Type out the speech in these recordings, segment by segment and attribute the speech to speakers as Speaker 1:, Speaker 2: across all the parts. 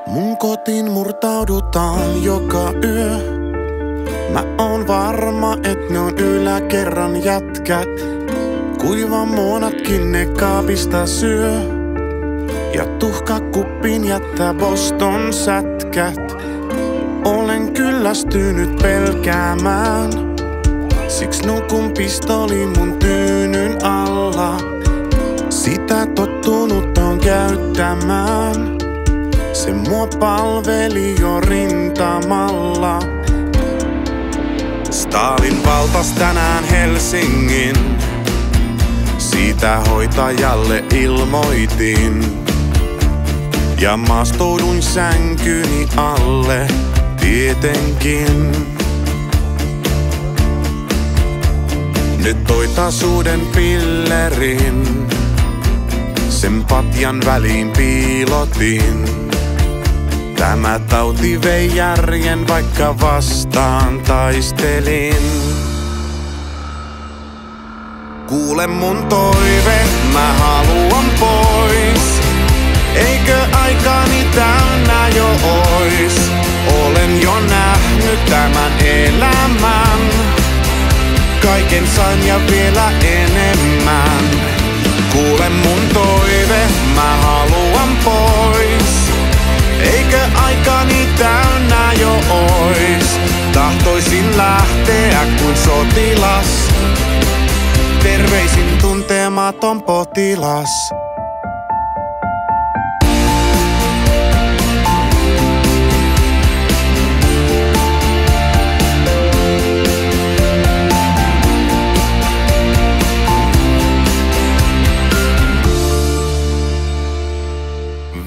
Speaker 1: Mun kotiin murtaudutaan joka yö. Mä oon varma, et ne on yläkerran jätkät. Kuiva muonatkin ne kaapista syö. Ja tuhkakuppiin jättää Boston sätkät. Olen kyllästynyt pelkäämään. Siks nukun pistoli mun tyynyn alla. Sitä tottunut on käyttämään. Se mua palveli jo rintamalla. Stalin valtas tänään Helsingin. Siitä hoitajalle ilmoitin. Ja maastouduin sänkyni alle tietenkin. Nyt toi taas uuden pillerin. Sen patjan väliin piilotin. Tämä tauti vei järjen, vaikka vastaan taistelin. Kuule mun toive, mä haluan pois. Eikö aikani täynnä jo ois? Olen jo nähnyt tämän elämän. Kaiken sain ja vielä enemmän. Kuule mun toive, mä haluan pois. Eikö aikani täynnä jo ois? Tahtoisin lähteä kuin sotilas. Terveisin tuntematon potilas.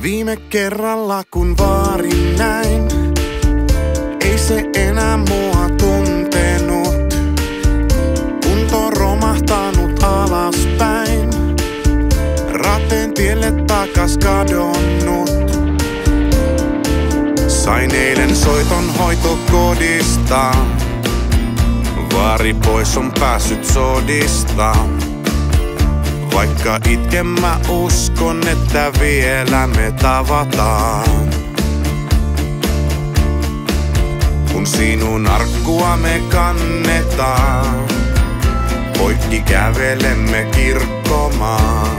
Speaker 1: Viime kerralla kun vaarin näin, ei se enää mua tuntenut. Kunto romahtanut alaspäin, rateen tielle takas kadonnut. Sain eilen soiton hoitokodista, vaari pois on päässyt sodista. Vaikka itken mä uskon, että vielä me tavataan. Kun sinun arkkua me kannetaan, poikki kävelemme kirkkomaan.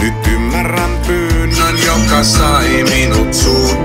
Speaker 1: Nyt ymmärrän pyynnön, joka sai minut suut